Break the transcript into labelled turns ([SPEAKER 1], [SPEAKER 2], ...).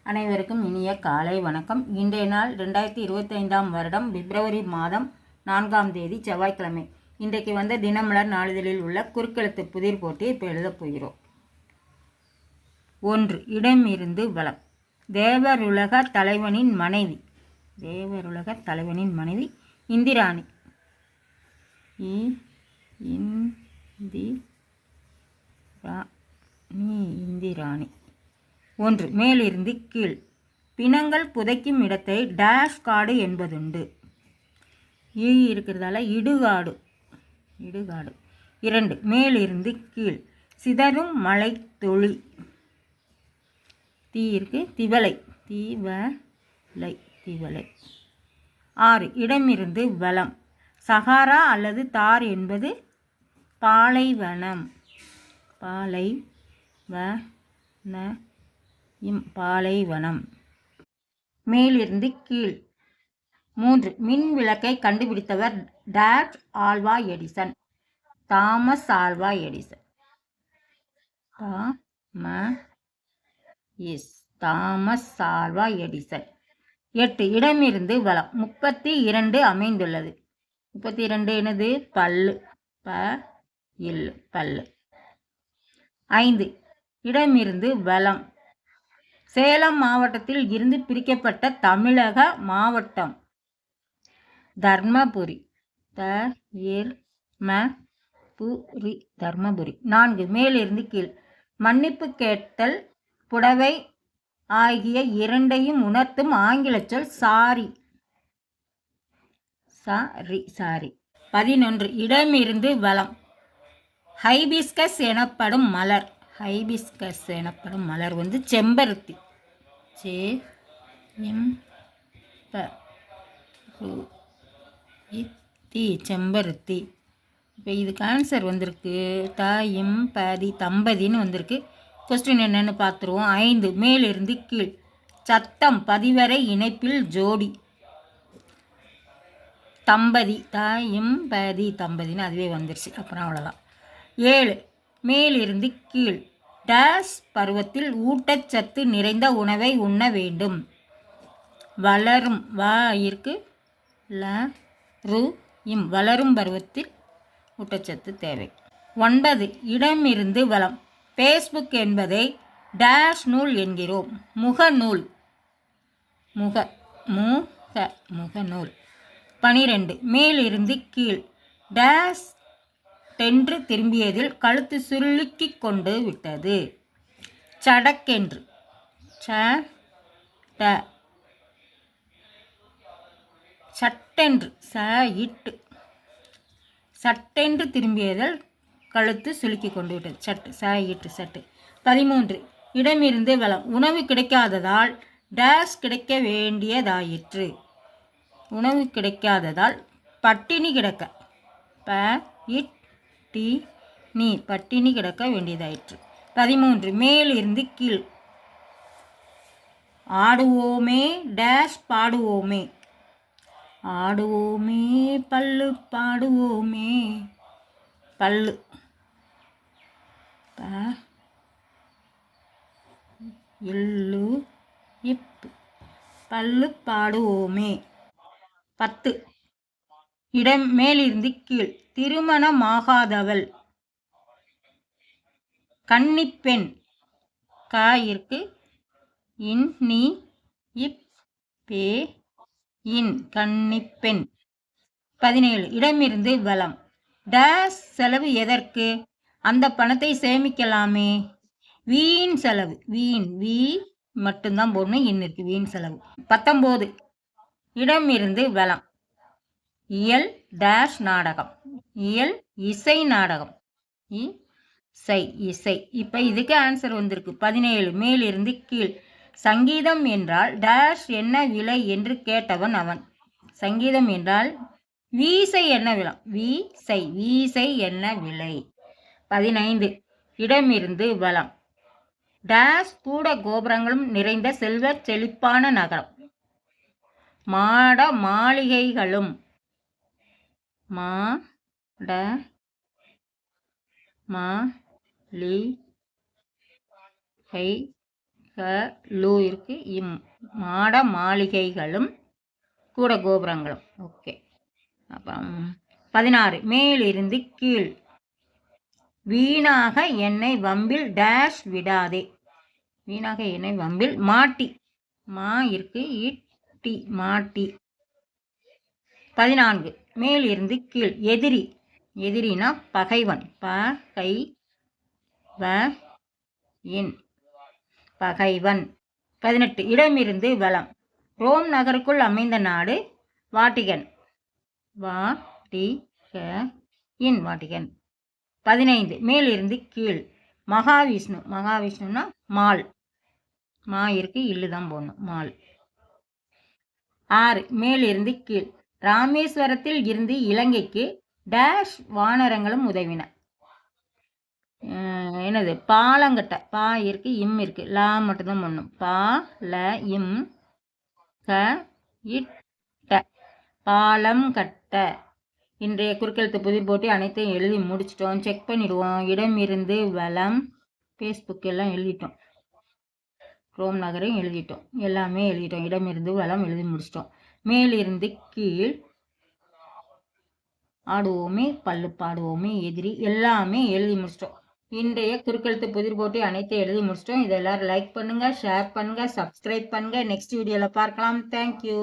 [SPEAKER 1] அனைவருக்கும் இனிய காலை வணக்கம். இன்றைய நாள் 2025ஆம் வருடம் பிப்ரவரி மாதம் 4ஆம் தேதி செவ்வாய்க்கிழமை. இன்றைக்கு வந்த தினமலர் நாளிதழில் உள்ள குறுக்கெழுத்து புதிர் போட்டி இப்போ எழுதப் போகிறோம். 1. இடமிருந்து வலம். தேவருலக தலைவனின் மனைவி இந்திராணி. இந்திராணி. 1. மேலிருந்து கீழ். பிணங்கள் புதைக்கும் இடத்தை டேஷ் காடு என்பதுண்டு. இருக்கிறதால இடுகாடு. 2. மேலிருந்து கீழ். சிதறும் மலை தொழி. திவலை. 6. இடமிருந்து வலம். சஹாரா அல்லது தார் என்பது பாலைவனம். பாலைவனம். மேலிருந்து கீழ். 3. மின் விளக்கை கண்டுபிடித்தவர் dash Alva Edison. Thomas Alva Edison. Thomas Alva Edison. 8. இடமிருந்து வலம். 32 அமைந்துள்ளது. 32 என்னது? பல்லு. பல்லு. 5. இடமிருந்து வலம். சேலம் மாவட்டத்தில் இருந்து பிரிக்கப்பட்ட தமிழக மாவட்டம் தர்மபுரி. தர்மபுரி. 4. மேலிருந்து கீழ். மன்னிப்பு கேட்டல், புடவை ஆகிய இரண்டையும் உணர்த்தும் ஆங்கில சொல் சாரி. 11. இடமிருந்து வலம். ஹைபிஸ்கஸ் எனப்படும் மலர். செம்பருத்தி. செம்பருத்தி. இப்போ இதுக்கு ஆன்சர் வந்திருக்கு தம்பதின்னு வந்திருக்கு. கொஸ்டின் என்னன்னு பார்த்துருவோம். 5. மேலிருந்து கீழ். சத்தம், பதிவரை, இணைப்பில் ஜோடி. தம்பதி. தம்பதின்னு அதுவே வந்துருச்சு. அப்புறம் அவ்வளோதான். 7. மேலிருந்து கீழ். டேஷ் பருவத்தில் ஊட்டச்சத்து நிறைந்த உணவை உண்ண வேண்டும். வளரும். வளரும் பருவத்தில் ஊட்டச்சத்து தேவை. 9. இடமிருந்து வலம். ஃபேஸ்புக் என்பதை டேஷ் நூல் என்கிறோம். முகநூல். முகநூல். 12. மேலிருந்து கீழ். டேஷ் டென்று திரும்பியதில் கழுத்து சுருக்கி கொண்டு விட்டது. சடக்கென்று. சட்டென்று. சட்டென்று திரும்பியதில் கழுத்து சுளுக்கி கொண்டு விட்டது. சட்டு. 13. இடமிருந்து வலம். உணவு கிடைக்காததால் டேஷ் கிடைக்க வேண்டியதாயிற்று. உணவு கிடைக்காததால் பட்டினி கிடக்க. பட்டினி கிடக்க வேண்டியதாயிற்று. 13. மேலிருந்து கீழ். ஆடுவோமே டேஷ் பாடுவோமே. ஆடுவோமே பல்லு பாடுவோமே. பல்லு. பல்லு பாடுவோமே. 10. மேலிருந்து கீழ். திருமணமாகாதவள். கன்னிப்பெண். கன்னிப்பெண். 17. இடமிருந்து வலம். டேஷ் செலவு எதற்கு? அந்த பணத்தை சேமிக்கலாமே. வீண் செலவு. மட்டும்தான் போடணும். இருக்கு. வீண் செலவு. 19. இடமிருந்து வலம். இயல் டேஷ் நாடகம். இசை நாடகம். இசை. இப்போ இதுக்கு ஆன்சர் வந்திருக்கு. 17. மேலிருந்து கீழ். சங்கீதம் என்றால் டேஷ் என்ன விலை என்று கேட்டவன் அவன். சங்கீதம் என்றால் வீசை என்ன விலை? வீசை என்ன விலை? 15. இடமிருந்து வலம். டேஷ் கூட கோபுரங்களும் நிறைந்த செல்வ செழிப்பான நகரம். மாட மாளிகைகளும். லு இருக்கு இம். மாட மாளிகைகளும் கூட கோபுரங்களும். ஓகே. அப்புறம் 16 மேலிருந்து கீழ். வீணாக என்னை வம்பில் டேஷ் விடாதே. வீணாக என்னை வம்பில் மாட்டி. மா இருக்கு இட்டி மாட்டி. 14 மேலிருந்து கீழ். எதிரி. எதிரினா பகைவன். பகை இன் பகைவன். 18 இடமிருந்து வலம். ரோம் நகருக்குள் அமைந்த நாடு வாட்டிகன். இன் வாட்டிகன். 15 மேலிருந்து கீழ். மகாவிஷ்ணு. மகாவிஷ்ணுனா மால். மா இருக்கு இல்லு தான் போடணும். மால். 6 மேலிருந்து கீழ். ராமேஸ்வரத்தில் இருந்து இலங்கைக்கு டேஷ் வானரங்களும் உதவின. என்னது பாலங்கட்ட. பா இருக்கு இம் இருக்கு. லா மட்டும்தான் பண்ணும். பா ல இம் க இட்ட பாலம் கட்ட. இன்றைய குறுக்கெழுத்து புதிர் போட்டி அனைத்தையும் எழுதி முடிச்சிட்டோம். செக் பண்ணிடுவோம். இடமிருந்து வலம். ஃபேஸ்புக் எல்லாம் எழுதிட்டோம். ரோம் நகரையும் எழுதிட்டோம். எல்லாமே எழுதிட்டோம். இடமிருந்து வலம் எழுதி முடிச்சிட்டோம். மேலிருந்து கீழ். ஆடுவோமே பல்லு பாடுவோமே எதிரி எல்லாமே எழுதி முடிச்சிட்டோம். இன்றைய குறுக்கெழுத்து புதிர் போட்டி அனைத்தையும் எழுதி முடிச்சிட்டோம். இதை எல்லாரும் லைக் பண்ணுங்க, ஷேர் பண்ணுங்க, சப்ஸ்கிரைப் பண்ணுங்க. நெக்ஸ்ட் வீடியோவில் பார்க்கலாம். தேங்க்யூ.